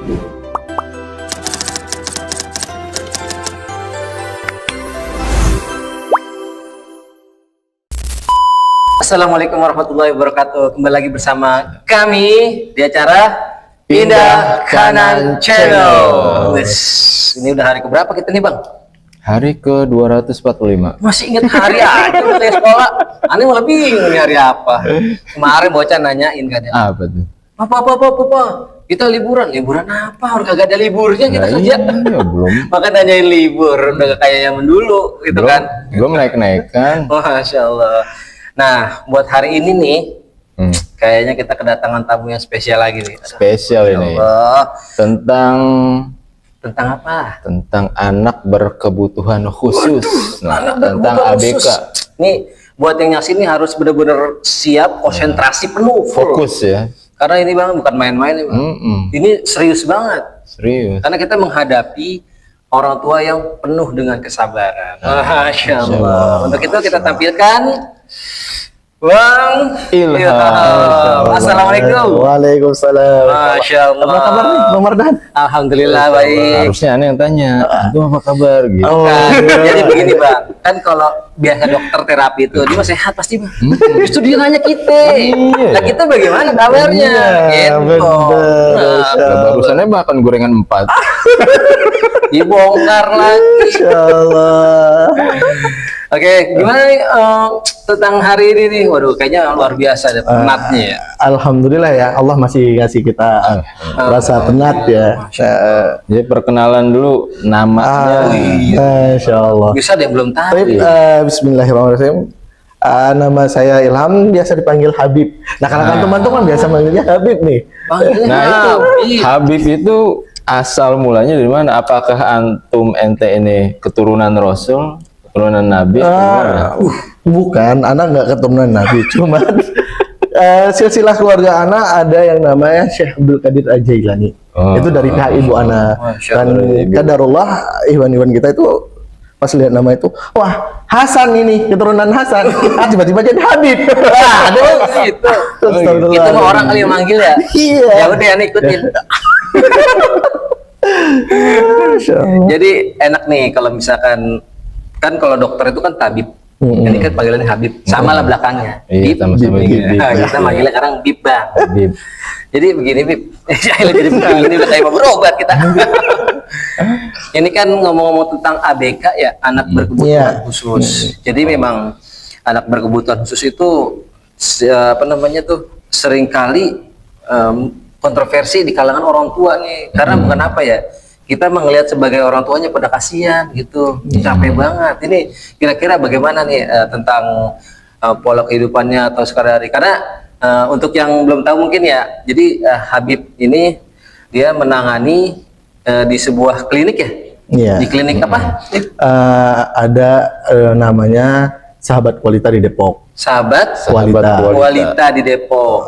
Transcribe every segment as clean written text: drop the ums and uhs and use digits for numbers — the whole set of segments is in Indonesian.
Assalamualaikum warahmatullahi wabarakatuh. Kembali lagi bersama kami di acara Pindah Kanan Channel. Ini udah hari keberapa kita nih, Bang? Hari ke-245. Masih inget hari aja udah dari sekolah. Aneh malah bingung nih hari apa. Kemarin bocah nanyain kan ya. Apa tuh? Apa? Kita liburan. Liburan apa? Orang kagak ada liburnya kita kerja. Iya, belum. Maka nanyain libur. Udah gak kayak yang dulu gitu Belum, kan. belum naik-naikan. Oh, Masya Allah. Nah, buat hari ini nih, kayaknya kita kedatangan tamu yang spesial lagi nih. Spesial ini. Allah. Tentang apa? Tentang anak berkebutuhan khusus. Anak Tentang berkebutuhan ABK. khusus. Nih, buat yang nyaksiin nih harus benar-benar siap, konsentrasi penuh, full. Fokus ya. Karena ini Bang bukan main-main nih, Bang. Ini serius banget. Serius. Karena kita menghadapi orang tua yang penuh dengan kesabaran. Masya Allah. Untuk itu kita tampilkan Bang Ilham. Assalamualaikum. Waalaikumsalam. Masya Allah. Apa kabar nih, Bang Mardan? Alhamdulillah baik. Harusnya aneh yang tanya, itu apa kabar gitu. Kan, jadi begini Bang, kan kalau biasa dokter terapi itu dia mah sehat pasti Bang. Justru dia nanya kita. Nah kita bagaimana kabarnya? Iya, Gitu. bener. Barusannya makan gorengan 4. Dibongkar lagi. Insyaallah. Oke, gimana nih tentang hari ini nih? Waduh, kayaknya luar biasa ada penatnya ya. Alhamdulillah ya, Allah masih ngasih kita rasa penat ya. Jadi perkenalan dulu namanya. Masya Allah. Bisa deh belum tahu. Baik, Bismillahirrahmanirrahim. Nama saya Ilham, biasa dipanggil Habib. Nah, kan teman-teman biasa manggilnya Habib nih. Nah itu Habib itu asal mulanya dari mana? Apakah antum ente ini keturunan Rasul, keturunan Nabi? Bukan, anak nggak keturunan Nabi, cuman silsilah keluarga anak ada yang namanya Syekh Abdul Qadir Al-Jailani. Itu dari pihak ibu anak. Dan qadarullah iwan-iwan kita itu pas lihat nama itu, wah Hasan ini keturunan Hasan. Tiba-tiba jadi Habib. Aduh, gitu. Itu mah orang kali yang manggil ya. Iya. Ya udah yang ikutin. Jadi enak nih kalau misalkan kan kalau dokter itu kan tabib. Ini kan panggilannya Habib. Sama lah belakangnya. Iya, Bib. sama-sama gitu. Kita manggilnya sekarang Bib Bang. Habib. Jadi begini Bib. Jadi begini udah kayak mau berobat kita. Ini kan ngomong-ngomong tentang ABK ya, anak berkebutuhan khusus. Jadi memang anak berkebutuhan khusus itu apa namanya tuh seringkali kontroversi di kalangan orang tua nih. Karena bukan apa ya, kita melihat sebagai orang tuanya pada kasihan gitu, capek banget. Ini kira-kira bagaimana nih tentang pola kehidupannya atau sehari-hari? Karena untuk yang belum tahu mungkin ya, jadi Habib ini dia menangani di sebuah klinik ya. Iya. Di klinik apa? Ada namanya Sahabat Kualita di Depok. Sahabat Kualita di Depok.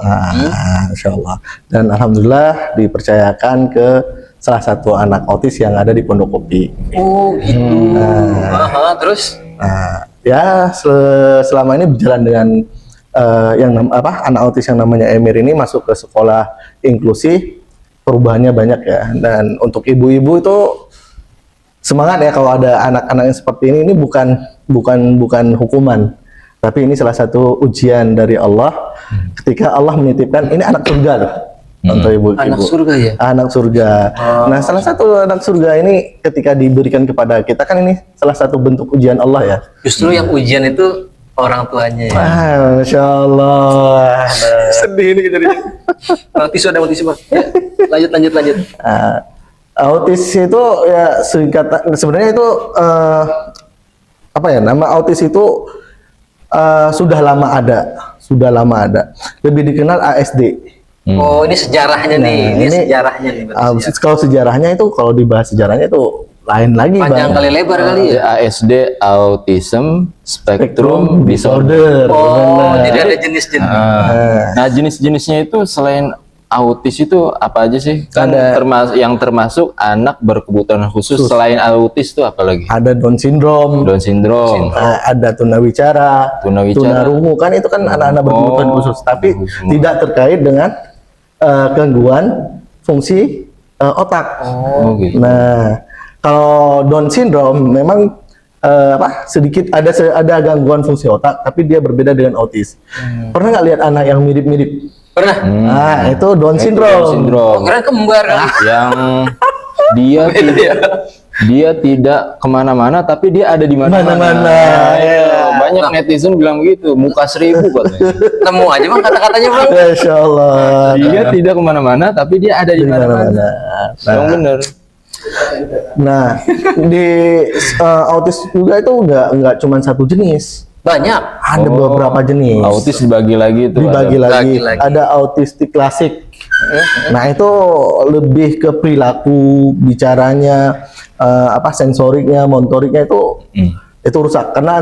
Insya Allah. Dan alhamdulillah dipercayakan ke salah satu anak autis yang ada di Pondok Kopi. Oh gitu. Terus? Ya selama ini berjalan dengan anak autis yang namanya Emir ini masuk ke sekolah inklusi. Perubahannya banyak ya. Dan untuk ibu-ibu itu semangat ya kalau ada anak-anak yang seperti ini bukan hukuman, tapi ini salah satu ujian dari Allah ketika Allah menitipkan ini anak surga loh untuk ibu-ibu. Anak surga ya? Anak surga. Nah, salah satu anak surga ini ketika diberikan kepada kita kan ini salah satu bentuk ujian Allah ya. Justru yang ujian itu orang tuanya ya. Masya Allah. Sedih ini jadinya. Tisu ada tisu Bang. Ya, lanjut. Autis itu ya sebenarnya itu apa ya, nama autis itu sudah lama ada, lebih dikenal ASD. Oh, ini sejarahnya nih. Ini sejarahnya nih. Kalau sejarahnya itu, kalau dibahas sejarahnya itu lain lagi, panjang kali lebar kali ya. ASD, Autism Spectrum Disorder. Oh, jadi ada jenis-jenis. Nah, jenis-jenisnya itu selain autis itu apa aja sih? Kan Ada yang termasuk anak berkebutuhan khusus. Selain autis itu apa lagi? ada Down syndrome, ada tunawicara, tunarungu, kan itu kan anak-anak berkebutuhan khusus, tapi tidak terkait dengan gangguan fungsi otak. Oh gitu. Nah, kalau Down syndrome memang sedikit ada gangguan fungsi otak, tapi dia berbeda dengan autis. Pernah nggak lihat anak yang mirip-mirip? Pernah? Nah, itu Down Itu syndrome. Down syndrome. Keren kembar kan? Yang dia tidak kemana-mana, tapi dia ada di mana-mana. Mana-mana, ya. Banyak netizen bilang begitu, muka 1000 katanya. Temu aja bang kata-katanya bang. Masya Allah. Dia tidak kemana-mana, tapi dia ada di mana-mana. Nah, Yang benar. nah, di autis juga itu nggak cuma satu jenis. Banyak. Ada beberapa jenis. Autis dibagi lagi itu. Dibagi lagi. Lagi. Ada autistik klasik. Nah, itu lebih ke perilaku, bicaranya, sensoriknya, motoriknya itu rusak karena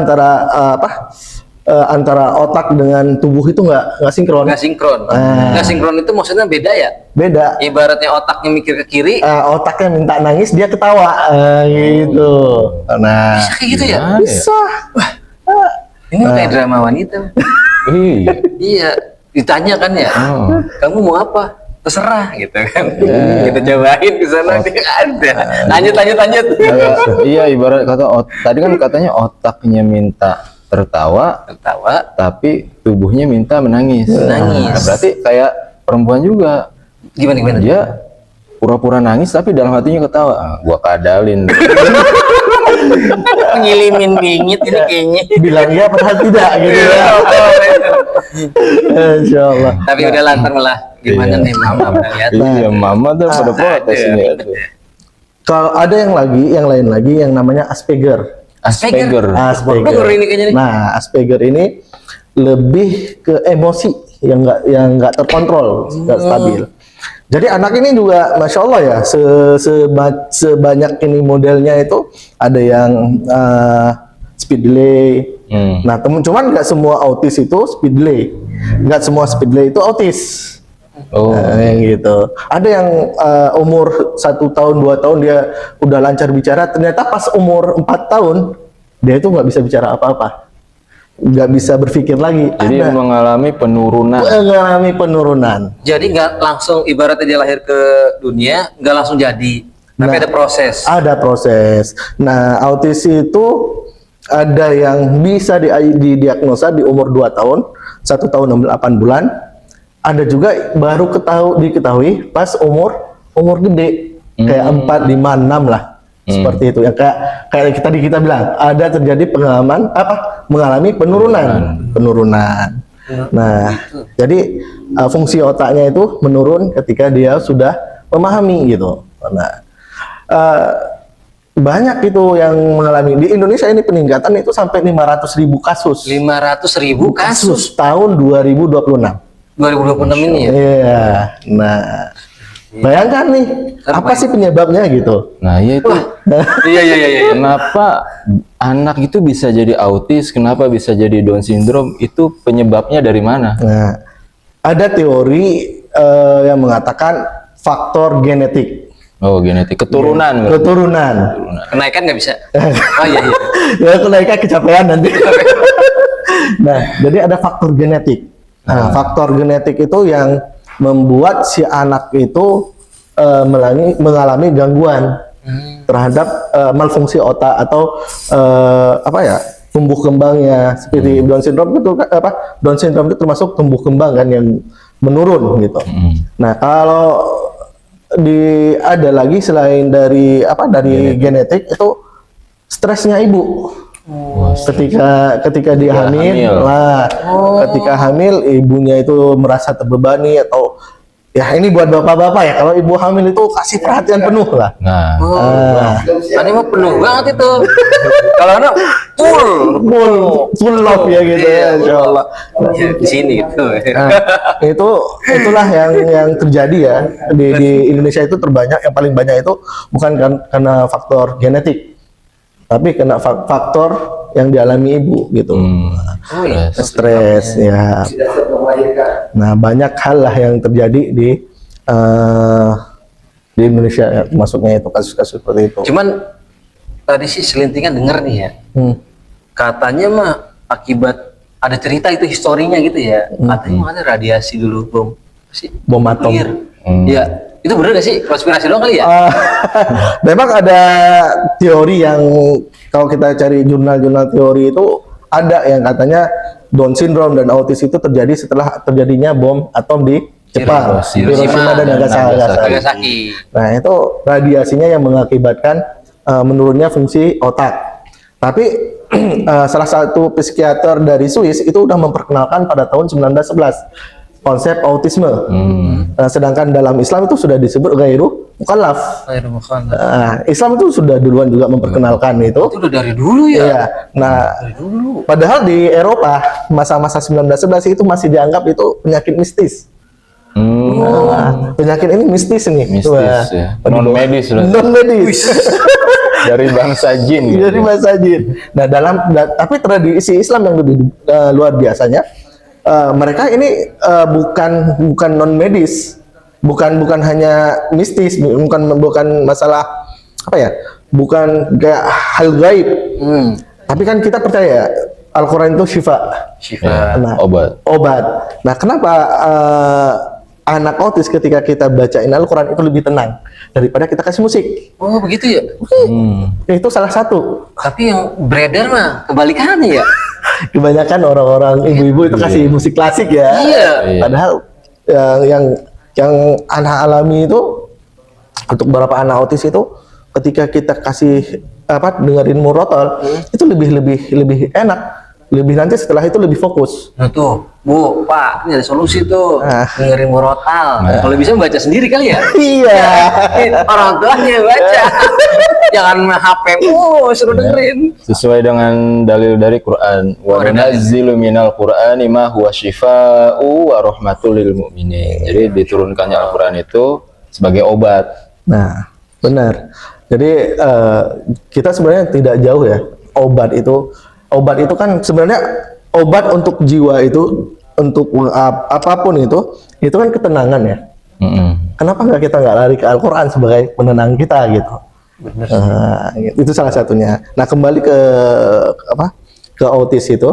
antara otak dengan tubuh itu nggak sinkron. Nggak sinkron. Nggak sinkron itu maksudnya beda ya? Beda. Ibaratnya otaknya mikir ke kiri, Otaknya minta nangis, dia ketawa, gitu. Nah, bisa kayak gitu ya? Gimana ya? bisa. Ini kayak drama wanita. Iya. Iya, ditanya kan ya, Oh. kamu mau apa? Terserah gitu kan. Kita cobain ke sana dia ada. Lanjut. Iya, ibarat kata tadi kan katanya otaknya minta tertawa, tapi tubuhnya minta menangis. Menangis. Nah, berarti kayak perempuan juga. Gimana? Dia pura-pura nangis tapi dalam hatinya ketawa. Ah, gua kadalin. Ngilimin bingit ini kayaknya. Bilang ya padahal tidak, gitu ya. Insya Allah. Tapi udah lantar malah gimana Iya. nih mama udah lihat. Iya, mama tuh pada protes ini. Kalau ada yang lain lagi yang namanya Asperger. Asperger. Baru ini kayaknya nih. Nah, Asperger ini lebih ke emosi yang nggak terkontrol, nggak stabil. Jadi anak ini juga, masya Allah ya, sebanyak ini modelnya itu ada yang speed delay. Nah, cuman nggak semua autis itu speed delay, nggak semua speed delay itu autis. Oh. Yang gitu. Ada yang umur 1 tahun 2 tahun dia udah lancar bicara, ternyata pas umur 4 tahun dia itu nggak bisa bicara apa-apa, nggak bisa berpikir lagi. Jadi Ada mengalami penurunan. Jadi nggak langsung ibaratnya dia lahir ke dunia nggak langsung jadi, tapi Nah, ada proses. Ada proses. Nah, autis itu ada yang bisa didiagnosa di umur 2 tahun, 1 tahun 8 bulan. Ada juga baru diketahui pas umur gede, kayak 4, 5, 6 lah. Seperti itu. Yang kayak tadi kita bilang, ada terjadi mengalami penurunan. Nah, jadi fungsi otaknya itu menurun ketika dia sudah memahami gitu. Nah, banyak itu yang mengalami. Di Indonesia ini peningkatan itu sampai 500.000 kasus. 500.000 kasus Tahun 2026. 2026 ini ya. Iya. Nah, bayangkan nih, apa sih penyebabnya gitu? Nah, iya itu. Iya. Kenapa anak itu bisa jadi autis? Kenapa bisa jadi Down syndrome? Itu penyebabnya dari mana? Nah, ada teori yang mengatakan faktor genetik. Oh, genetik, keturunan. berarti. Keturunan. Kenaikan nggak bisa. Oh iya. Ya, kenaikan kecapean nanti. Nah, jadi ada faktor genetik. Nah, faktor genetik itu yang membuat si anak itu mengalami gangguan terhadap malfungsi otak atau tumbuh kembangnya. Seperti Down syndrome itu Down syndrome itu termasuk tumbuh kembang kan yang menurun gitu. Nah, kalau ada lagi selain dari genetik itu stresnya ibu. Ketika dia hamil. Ketika hamil ibunya itu merasa terbebani atau ya ini buat bapak-bapak ya, kalau ibu hamil itu kasih perhatian penuh lah. Nah, Ini mah penuh banget itu. Kalau anak full love ya gitu ya, insya Allah. Ya, di sini gitu. Nah, itulah yang terjadi ya di Indonesia itu terbanyak, yang paling banyak itu bukan karena faktor genetik, tapi karena faktor yang dialami ibu gitu. Stres ya. Nah, banyak hal lah yang terjadi di Indonesia ya, masuknya itu kasus-kasus seperti itu. Cuman tadi sih selintingan denger nih ya. Katanya mah akibat ada cerita itu historinya gitu ya. Katanya mah ada radiasi dulu bom Bom atom. Ya, Itu bener gak sih? Konspirasi doang kali ya? Memang ada teori yang kalau kita cari jurnal-jurnal teori itu ada yang katanya Down syndrome dan autis itu terjadi setelah terjadinya bom atom di Jepang, Hiroshima dan Nagasaki. Nah, itu radiasinya yang mengakibatkan menurunnya fungsi otak. Tapi salah satu psikiater dari Swiss itu udah memperkenalkan pada tahun 1911 konsep autisme. Sedangkan dalam Islam itu sudah disebut ghairu mukallaf. Islam itu sudah duluan juga memperkenalkan itu. Itu udah dari dulu ya? Iya. Nah, padahal di Eropa masa-masa 1911 itu masih dianggap itu penyakit mistis. Penyakit ini mistis nih. Mistis ya. Non medis lah. Non medis. Dari bangsa jin. Gitu. Dari bangsa jin. Nah, tapi tradisi Islam yang lebih luar biasanya, mereka ini bukan non medis, bukan hanya mistis, bukan masalah apa ya, bukan kayak hal gaib. Tapi kan kita percaya Al-Quran itu syifa. Nah, obat. Nah, kenapa anak autis ketika kita bacain Al-Quran itu lebih tenang daripada kita kasih musik? Oh begitu ya? Itu salah satu. Tapi yang beredar mah kebalikannya ya? Kebanyakan orang-orang ibu-ibu itu kasih musik klasik ya. Iya. Padahal yang anak alami itu, untuk beberapa anak autis itu ketika kita kasih dengerin murotol itu lebih enak. Lebih nanti setelah itu lebih fokus. Nah tuh, Bu, Pak, ini ada solusi tuh. Dengerin murotal. Kalau bisa baca sendiri kali ya? Iya. Orang tuanya baca. Jangan HP suruh dengerin. Sesuai dengan dalil dari Quran. Wa nunazzilu minal Qur'ani ma huwa syifaa'u wa rahmatul lil mu'minin. Jadi diturunkannya Al-Qur'an itu sebagai obat. Nah, benar. Jadi kita sebenarnya tidak jauh ya. Obat itu kan sebenarnya obat untuk jiwa itu, untuk apapun itu kan ketenangan ya. Kenapa kita nggak lari ke Al-Quran sebagai penenang kita gitu? Benar. Itu salah satunya. Nah, kembali ke autis itu,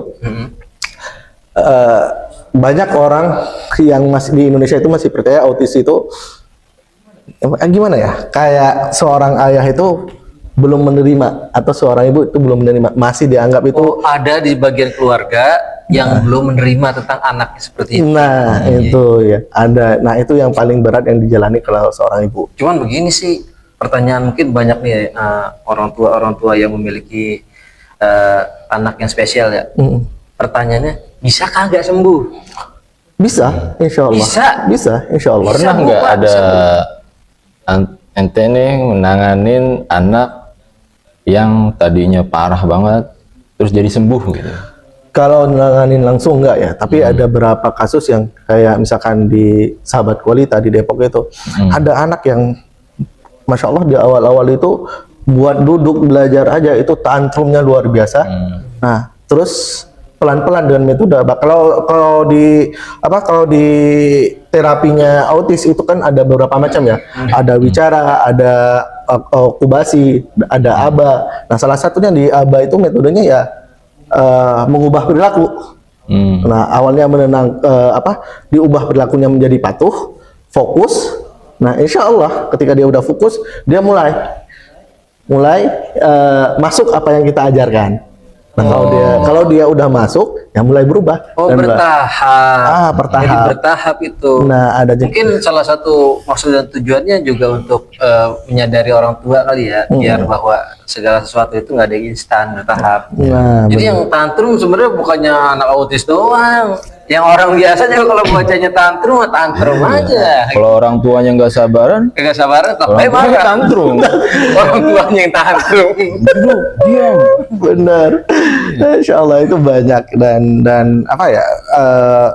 banyak orang yang masih di Indonesia itu masih percaya autis itu gimana ya? Kayak seorang ayah itu belum menerima, atau seorang ibu itu belum menerima, masih dianggap itu ada di bagian keluarga yang belum menerima tentang anaknya seperti itu. Nah, itu ya ada. Nah, itu yang paling berat yang dijalani kalau seorang ibu. Cuman begini sih, pertanyaan mungkin banyak nih orang tua yang memiliki anak yang spesial ya. Pertanyaannya, bisa kagak sembuh? Bisa, insya Allah. Bisa, insya Allah. Pernah nggak ada ente nih menanganin anak yang tadinya parah banget terus jadi sembuh gitu? Kalau nanganin langsung enggak ya, tapi ada beberapa kasus yang kayak misalkan di Sahabat Kualita di Depok itu, ada anak yang Masya Allah di awal-awal itu buat duduk belajar aja itu tantrumnya luar biasa. Nah, terus pelan-pelan dengan metode kalau di terapinya autis itu kan ada beberapa macam ya. Ada wicara, ada kubasi, ada aba. Nah, salah satunya di aba itu metodenya ya mengubah perilaku. Nah, awalnya diubah perilakunya menjadi patuh, fokus. Nah, insya Allah ketika dia udah fokus, dia mulai masuk apa yang kita ajarkan. Nah, kalau dia udah masuk, ya mulai berubah. Bertahap. Bertahap. Jadi bertahap itu. Nah, mungkin salah satu maksud dan tujuannya juga untuk menyadari orang tua kali ya, biar bahwa segala sesuatu itu nggak ada instan, bertahap. Nah, jadi yang tantrum sebenarnya bukannya anak autis doang. Yang orang biasa juga kalau bacanya tantrum aja. Kalau orang tuanya nggak sabaran, tapi marah. Tantrum. Orang tuanya yang tantrum. Diam. Benar. Insya Allah itu banyak dan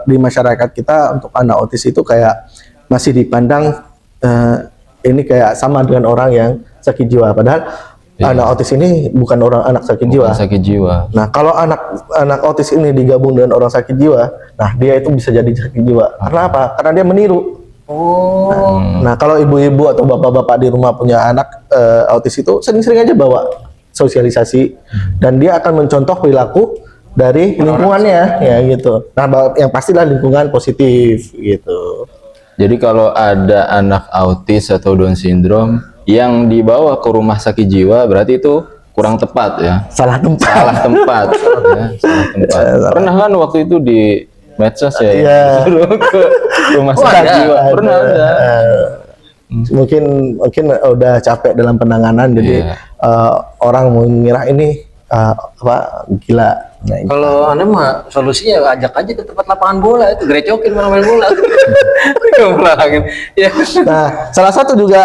di masyarakat kita untuk anak autis itu kayak masih dipandang ini kayak sama dengan orang yang sakit jiwa. Padahal anak autis ini bukan anak sakit jiwa. Nah, kalau anak autis ini digabung dengan orang sakit jiwa, nah dia itu bisa jadi sakit jiwa. Karena apa? Karena dia meniru. Nah, kalau ibu-ibu atau bapak-bapak di rumah punya anak autis itu sering-sering aja bawa sosialisasi dan dia akan mencontoh perilaku dari lingkungannya ya gitu. Nah, yang pastilah lingkungan positif gitu. Jadi kalau ada anak autis atau Down syndrome yang dibawa ke rumah sakit jiwa, berarti itu kurang tepat ya. Salah tempat. Salah tempat, ya, salah tempat. Pernah kan waktu itu di medsos ya, Iya. disuruh ke rumah sakit ada. jiwa. Pernah ada. Mungkin udah capek dalam penanganan, jadi Iya. orang mengira ini gila. Nah, Kalau Anda mah solusinya ajak aja ke tempat lapangan bola itu, grecokin main bola. Ngomongin. Ya. Nah, salah satu juga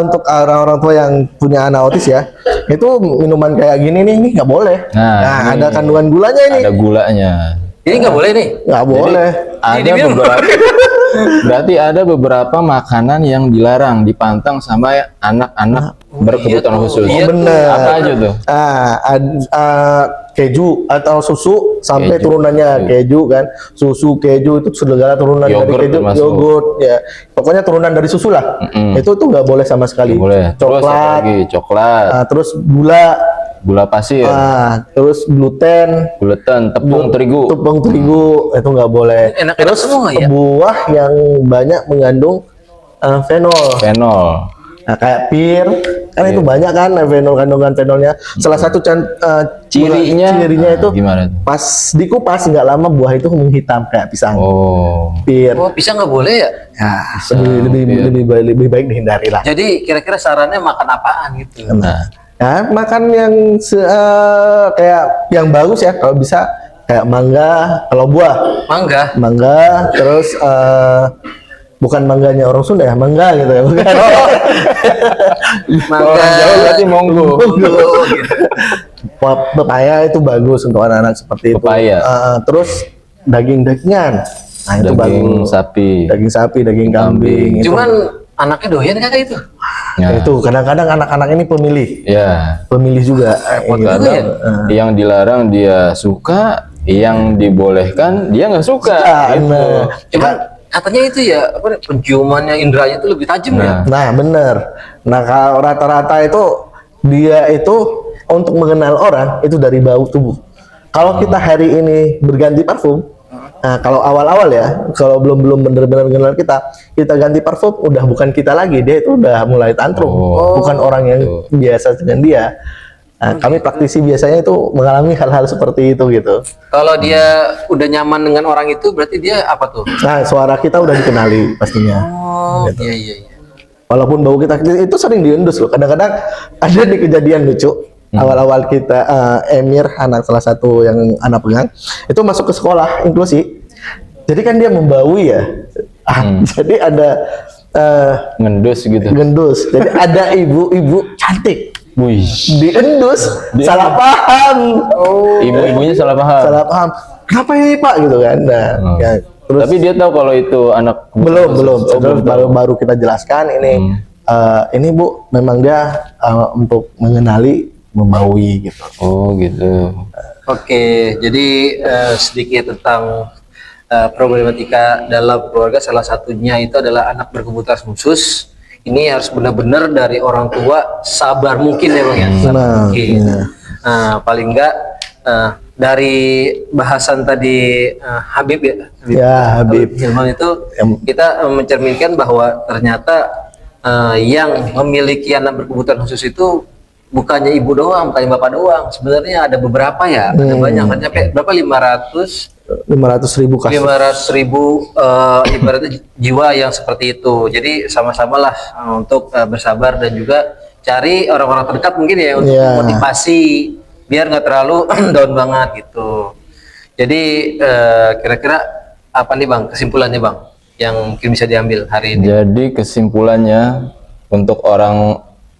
untuk orang-orang tua yang punya anak autis ya, itu minuman kayak gini nih, ini nggak boleh. Nah, Ada ini. kandungan gulanya ini. Ada gulanya. Ini nggak boleh nih. Nggak boleh. Ada diminum. beberapa, berarti ada beberapa makanan yang dilarang dipantang sama anak-anak berkebutuhan iya tuh, khusus. iya tuh. Bener. Apa aja tuh? Keju atau susu sampai Keju. turunannya keju kan, susu keju itu segala turunan Yogurt dari keju, termasuk. yogurt ya, pokoknya turunan dari susu lah. Itu tuh nggak boleh sama sekali. Boleh. Terus apa Coklat, lagi? Coklat, terus gula, gula pasir, terus gluten, tepung terigu. tepung terigu itu nggak boleh. Enak-enak Terus semua ya? buah yang banyak mengandung fenol. Fenol. Nah, kayak pir kan itu banyak kan kandungan fenolnya. Salah satu Cirinya itu gimana tuh? pas dikupas nggak lama buah itu menghitam kayak pisang. Oh. Pir. Oh, pisang nggak boleh ya? Ya, lebih baik dihindari lah. Jadi kira-kira sarannya makan apaan gitu? Nah, ya, makan yang kayak yang bagus ya, kalau bisa kayak mangga, kalau buah Mangga. terus bukan mangganya orang Sunda ya, mangga gitu ya, bukan. Mangga. Orang Jawa berarti monggo. Oh, gitu. Pepaya itu bagus untuk anak-anak seperti itu. Pepaya. Terus daging-dagingan, nah itu Daging bagus. sapi. Daging sapi, daging kambing. Cuman anaknya doyan kagak itu? Nah, Itu kadang-kadang anak-anak ini pemilih juga. Gitu. kadang yang dilarang dia suka, yang dibolehkan dia nggak suka. Gitu. Nah, Cuman katanya itu ya apa penciumannya indranya itu lebih tajam ya. nah bener. Nah kalau rata-rata itu dia itu untuk mengenal orang itu dari bau tubuh. Kalau kita hari ini berganti parfum, nah kalau awal-awal ya, kalau belum benar-benar mengenal kita ganti parfum, udah bukan kita lagi, dia itu udah mulai tantrum, bukan orang yang biasa dengan dia. Nah, kami praktisi biasanya itu mengalami hal-hal seperti itu gitu. Kalau dia udah nyaman dengan orang itu berarti dia apa tuh? Nah suara kita udah dikenali pastinya. Oh, iya. Walaupun bau kita itu sering diendus loh. Kadang-kadang ada nih kejadian lucu. Awal-awal kita Emir, anak salah satu yang anak pegang, itu masuk ke sekolah inklusi. Jadi kan dia membaui ya. Jadi ada Ngendus gitu. gendus. Jadi ada ibu-ibu cantik Wih. diendus, salah paham. Ibu-ibunya salah paham. Salah paham. Kenapa ini Pak gitu kan? Nah, ya, terus Tapi dia tahu kalau itu anak belum Oh, terus baru kita jelaskan ini Bu memang dia untuk mengenali membaui gitu. Oh gitu. Oke, jadi sedikit tentang problematika dalam keluarga, salah satunya itu adalah anak berkebutuhan khusus. Ini harus benar-benar dari orang tua sabar mungkin ya Bang ya. Nah, Mungkin. iya. Nah, paling enggak dari bahasan tadi Habib ya. Habib. Hilman itu kita mencerminkan bahwa ternyata yang memiliki anak berkebutuhan khusus itu bukannya ibu doang, bukannya bapak doang. Sebenarnya ada beberapa ya, ada banyak. Sampai berapa 500.000 kasus. 500.000 ibaratnya jiwa yang seperti itu. Jadi sama-samalah untuk bersabar dan juga cari orang-orang terdekat mungkin ya untuk motivasi biar nggak terlalu down banget gitu. Jadi kira-kira apa nih Bang kesimpulannya Bang yang mungkin bisa diambil hari ini? Jadi kesimpulannya untuk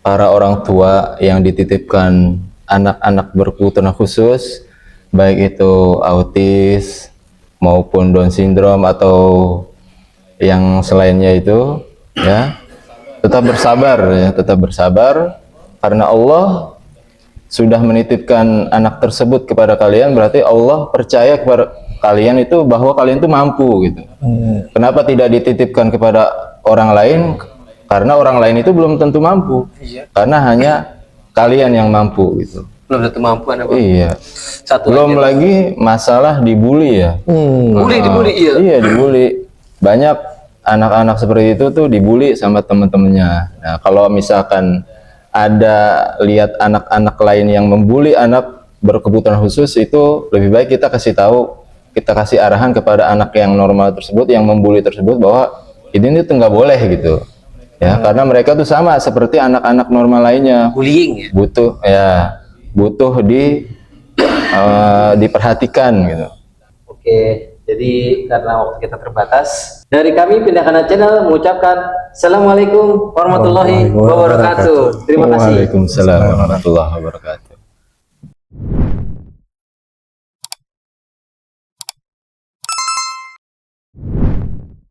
para orang tua yang dititipkan anak-anak berkebutuhan khusus, baik itu autis maupun Down syndrome atau yang selainnya itu, ya tetap bersabar karena Allah sudah menitipkan anak tersebut kepada kalian, berarti Allah percaya kepada kalian itu bahwa kalian itu mampu gitu. Kenapa tidak dititipkan kepada orang lain? Karena orang lain itu belum tentu mampu. Karena hanya kalian yang mampu gitu. Belum tentu mampu Anda Bang. Iya. Satu Belum aja. lagi masalah dibully ya. Dibully iya. Iya dibully. Banyak anak-anak seperti itu tuh dibully sama teman-temannya. Nah, kalau misalkan ada lihat anak-anak lain yang membuli anak berkebutuhan khusus, itu lebih baik kita kasih tahu, kita kasih arahan kepada anak yang normal tersebut, yang membuli tersebut, bahwa ini tuh nggak boleh gitu. Ya, karena mereka tuh sama seperti anak-anak normal lainnya. Bullying ya. Butuh diperhatikan gitu. Oke, jadi karena waktu kita terbatas, dari kami Pindahkana Channel mengucapkan Assalamualaikum warahmatullahi wabarakatuh. Terima kasih. Waalaikumsalam warahmatullahi wabarakatuh.